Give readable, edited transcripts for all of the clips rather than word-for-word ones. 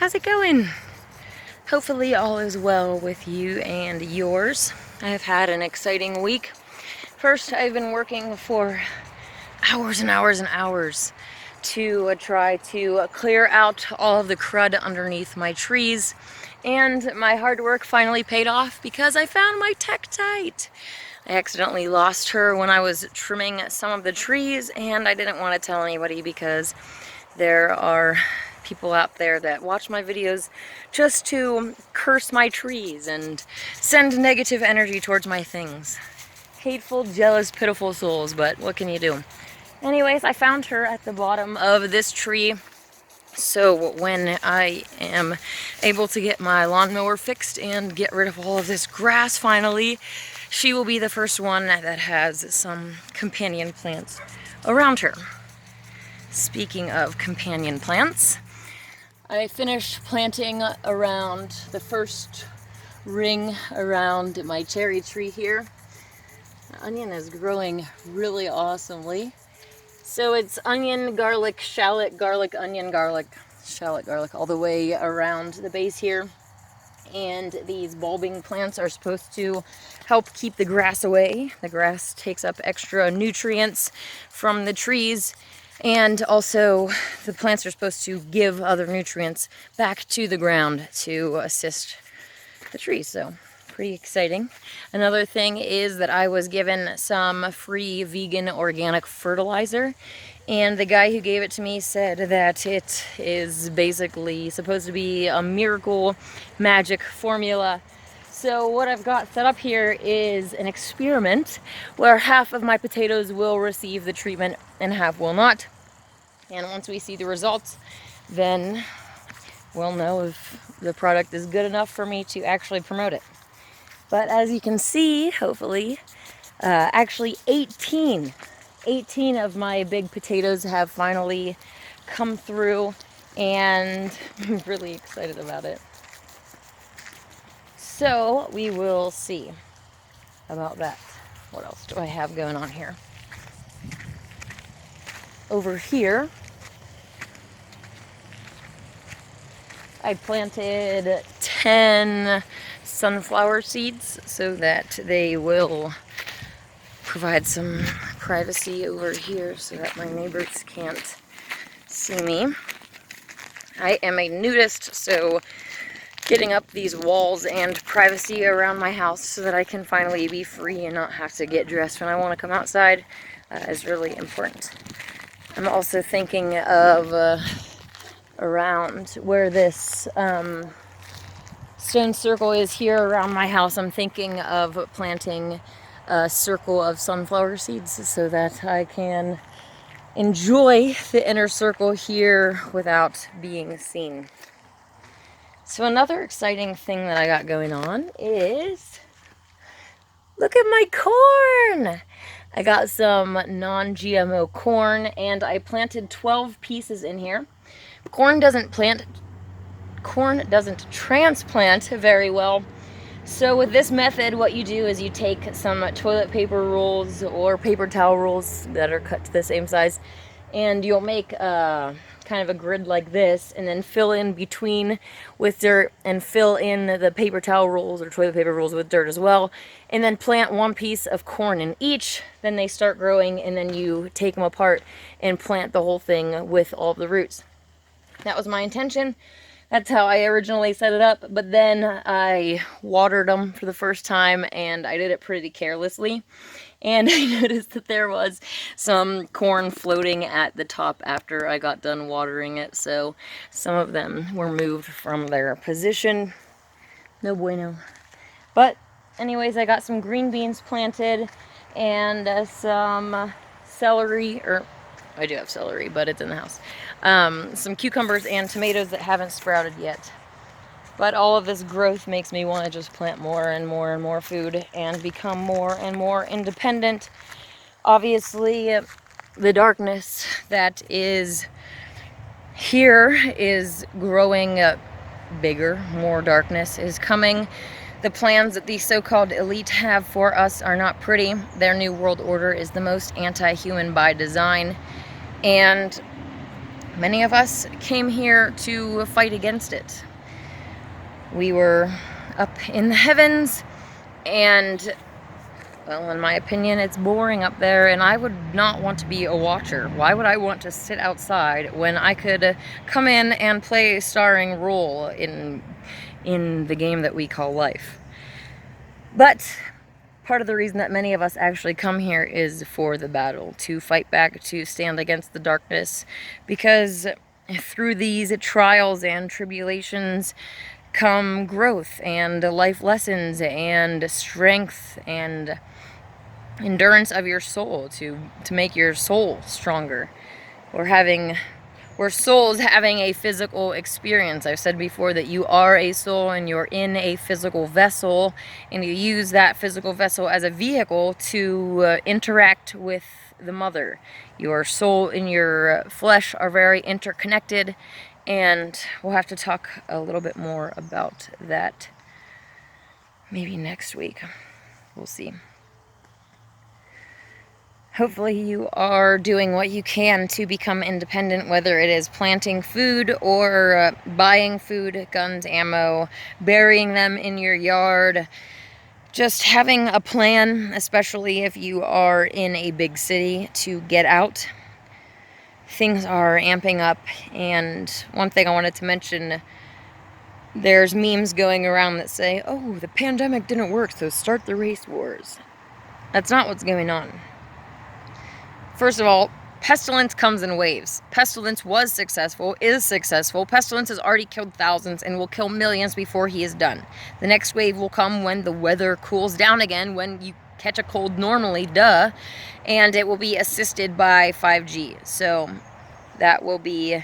How's it going? Hopefully all is well with you and yours. I have had an exciting week. First, I've been working for hours and hours and hours to try to clear out all of the crud underneath my trees, and my hard work finally paid off because I found my Tektite. I accidentally lost her when I was trimming some of the trees, and I didn't want to tell anybody because there are people out there that watch my videos just to curse my trees and send negative energy towards my things. Hateful, jealous, pitiful souls, but what can you do? Anyways, I found her at the bottom of this tree, so when I am able to get my lawnmower fixed and get rid of all of this grass finally, she will be the first one that has some companion plants around her. Speaking of companion plants, I finished planting around the first ring around my cherry tree here. The onion is growing really awesomely. So it's onion, garlic, shallot, garlic, onion, garlic, shallot, garlic, all the way around the base here. And these bulbing plants are supposed to help keep the grass away. The grass takes up extra nutrients from the trees, and also the plants are supposed to give other nutrients back to the ground to assist the trees. So pretty exciting. Another thing is that I was given some free vegan organic fertilizer, and the guy who gave it to me said that it is basically supposed to be a miracle magic formula. So what I've got set up here is an experiment where half of my potatoes will receive the treatment and half will not. And once we see the results, then we'll know if the product is good enough for me to actually promote it. But as you can see, hopefully, actually 18 of my big potatoes have finally come through, and I'm really excited about it. So we will see about that. What else do I have going on here? Over here, I planted 10 sunflower seeds so that they will provide some privacy over here so that my neighbors can't see me. I am a nudist, so getting up these walls and privacy around my house so that I can finally be free and not have to get dressed when I want to come outside is really important. I'm also thinking of around where this stone circle is here around my house. I'm thinking of planting a circle of sunflower seeds so that I can enjoy the inner circle here without being seen. So another exciting thing that I got going on is, look at my corn! I got some non-GMO corn, and I planted 12 pieces in here. Corn doesn't transplant very well. So with this method, what you do is you take some toilet paper rolls or paper towel rolls that are cut to the same size, and you'll make kind of a grid like this, and then fill in between with dirt and fill in the paper towel rolls or toilet paper rolls with dirt as well, and then plant one piece of corn in each. Then they start growing, and then you take them apart and plant the whole thing with all of the roots. That was my intention. That's how I originally set it up, but then I watered them for the first time, and I did it pretty carelessly. And I noticed that there was some corn floating at the top after I got done watering it, so some of them were moved from their position. No bueno. But anyways, I got some green beans planted and some celery, or I do have celery, but it's in the house. Some cucumbers and tomatoes that haven't sprouted yet. But all of this growth makes me want to just plant more and more and more food and become more and more independent. Obviously, the darkness that is here is growing bigger. More darkness is coming. The plans that the so-called elite have for us are not pretty. Their new world order is the most anti-human by design. And Many of us came here to fight against it. We were up in the heavens, and, well, in my opinion, it's boring up there, and I would not want to be a watcher. Why would I want to sit outside when I could come in and play a starring role in the game that we call life? But part of the reason that many of us actually come here is for the battle, to fight back, to stand against the darkness, because through these trials and tribulations come growth and life lessons and strength and endurance of your soul to make your soul stronger. We're souls having a physical experience. I've said before that you are a soul and you're in a physical vessel, and you use that physical vessel as a vehicle to interact with the mother. Your soul and your flesh are very interconnected, and we'll have to talk a little bit more about that maybe next week. We'll see. Hopefully you are doing what you can to become independent, whether it is planting food or buying food, guns, ammo, burying them in your yard. Just having a plan, especially if you are in a big city, to get out. Things are amping up, and one thing I wanted to mention, there's memes going around that say, oh, the pandemic didn't work, so start the race wars. That's not what's going on. First of all, pestilence comes in waves. Pestilence was successful, is successful. Pestilence has already killed thousands and will kill millions before he is done. The next wave will come when the weather cools down again, when you catch a cold normally, duh, and it will be assisted by 5G. So that will be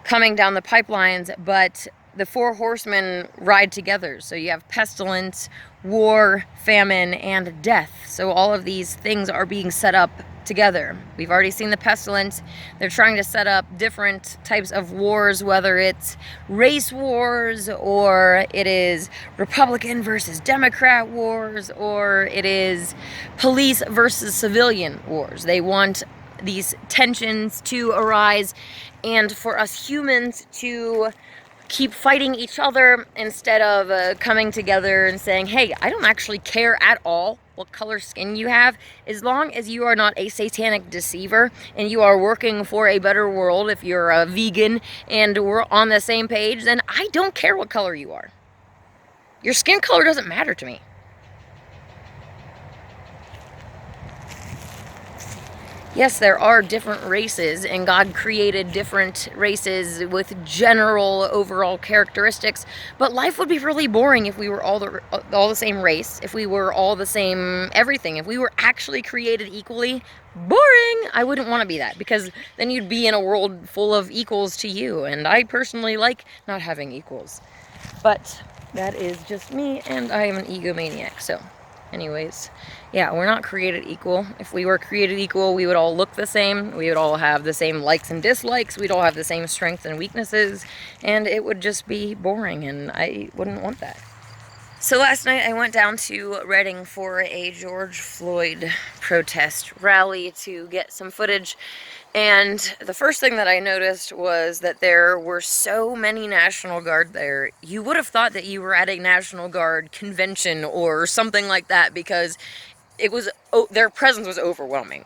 coming down the pipelines, but the four horsemen ride together. So you have pestilence, war, famine, and death. So all of these things are being set up together. We've already seen the pestilence. They're trying to set up different types of wars, whether it's race wars, or it is Republican versus Democrat wars, or it is police versus civilian wars. They want these tensions to arise, and for us humans to keep fighting each other instead of coming together and saying, hey, I don't actually care at all what color skin you have, as long as you are not a satanic deceiver and you are working for a better world. If you're a vegan and we're on the same page, then I don't care what color you are. Your skin color doesn't matter to me. Yes, there are different races, and God created different races with general overall characteristics, but life would be really boring if we were all the same race, if we were all the same everything. If we were actually created equally, boring! I wouldn't want to be that, because then you'd be in a world full of equals to you, and I personally like not having equals. But that is just me, and I am an egomaniac, so anyways, yeah, we're not created equal. If we were created equal, we would all look the same. We would all have the same likes and dislikes. We'd all have the same strengths and weaknesses. And it would just be boring, and I wouldn't want that. So last night I went down to Reading for a George Floyd protest rally to get some footage. And the first thing that I noticed was that there were so many National Guard there. You would have thought that you were at a National Guard convention or something like that, because their presence was overwhelming.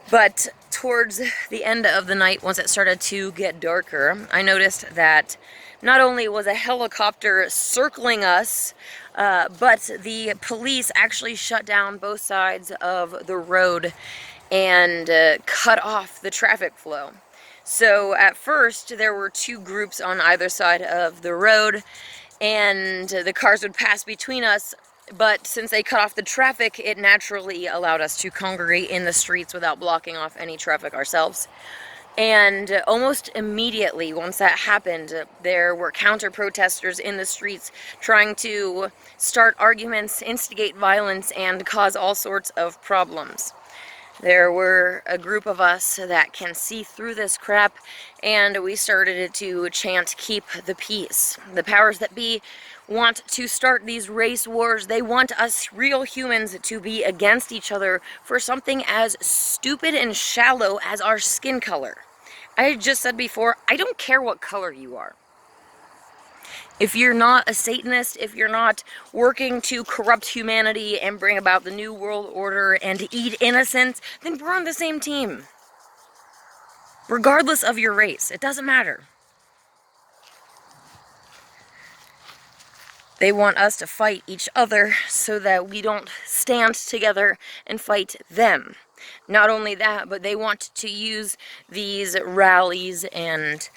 But towards the end of the night, once it started to get darker, I noticed that not only was a helicopter circling us, but the police actually shut down both sides of the road and cut off the traffic flow. So at first there were two groups on either side of the road, and the cars would pass between us, but since they cut off the traffic, it naturally allowed us to congregate in the streets without blocking off any traffic ourselves. And almost immediately, once that happened, there were counter-protesters in the streets trying to start arguments, instigate violence, and cause all sorts of problems. There were a group of us that can see through this crap, and we started to chant, "Keep the peace." The powers that be want to start these race wars. They want us real humans to be against each other for something as stupid and shallow as our skin color. I just said before, I don't care what color you are. If you're not a Satanist, if you're not working to corrupt humanity and bring about the New World Order and to eat innocents, then we're on the same team. Regardless of your race, it doesn't matter. They want us to fight each other so that we don't stand together and fight them. Not only that, but they want to use these rallies and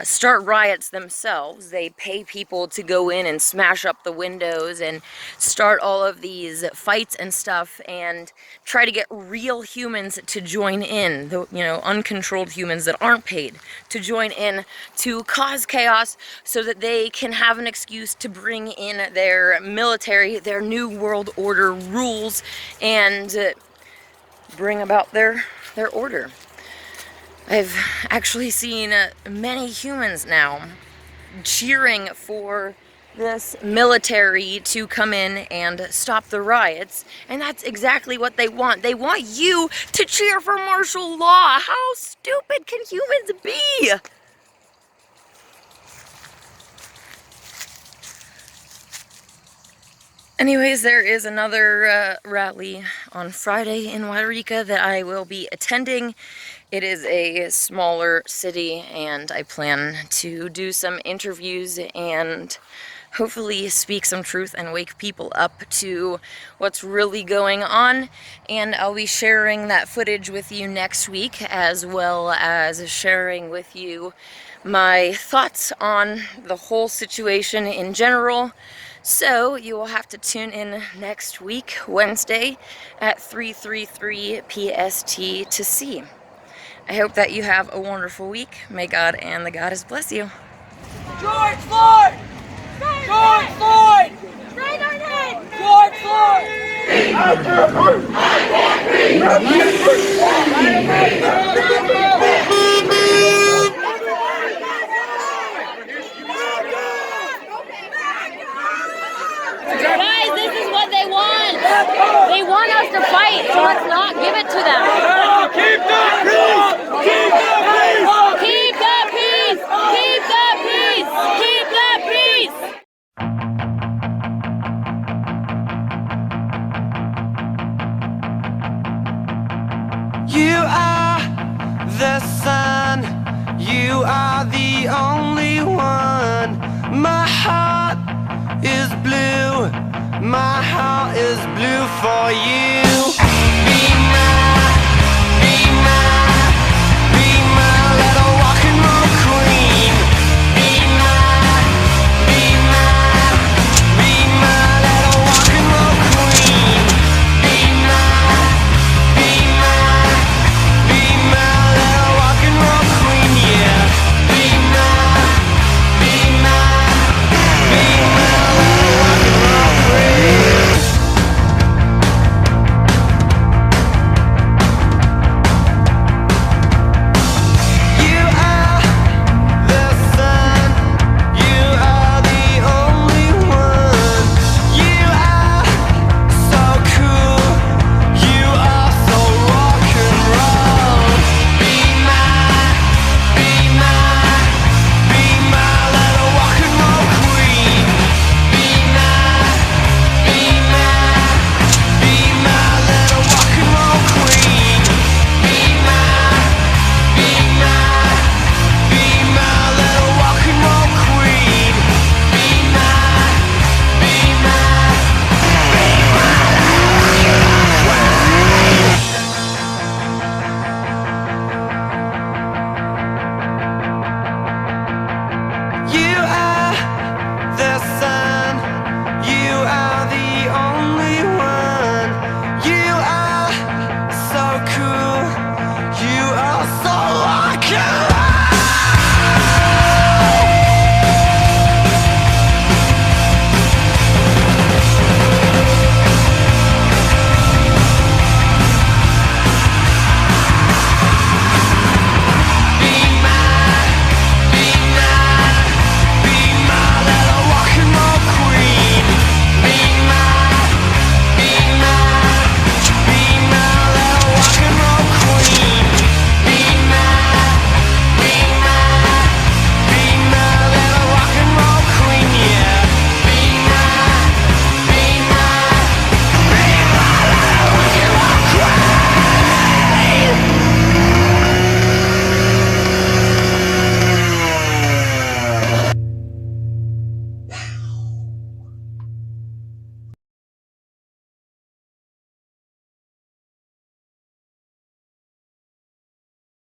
start riots themselves. They pay people to go in and smash up the windows and start all of these fights and stuff and try to get real humans to join in, uncontrolled humans that aren't paid, to join in to cause chaos so that they can have an excuse to bring in their military, their New World Order rules, and bring about their order. I've actually seen many humans now cheering for this military to come in and stop the riots, and that's exactly what they want. They want you to cheer for martial law. How stupid can humans be? Anyways, there is another rally on Friday in Wairika that I will be attending. It is a smaller city, and I plan to do some interviews and hopefully speak some truth and wake people up to what's really going on. And I'll be sharing that footage with you next week, as well as sharing with you my thoughts on the whole situation in general. So you will have to tune in next week, Wednesday, at 3:33 PST to see. I hope that you have a wonderful week. May God and the Goddess bless you. George Floyd! George Floyd! Right on it! George Floyd! Guys, this is what they want. They want us to fight, so let's not give it to them. Keep the peace! Keep the peace! Keep the peace! Keep the peace! Keep the peace! You are the sun, you are the only one. My heart is blue, my heart is blue for you. Be my little rock and roll queen. Be my little rock and roll queen. Be my little rock and roll queen, yeah. Be my little rock and roll queen. You are the sun, you are the only one. You are so cool, you are so rock and roll. Be my little rock and roll queen. Be my little rock and roll queen. Be my little rock and roll queen. Be You are the sun, you are the only one. You are so cool, you are so rock and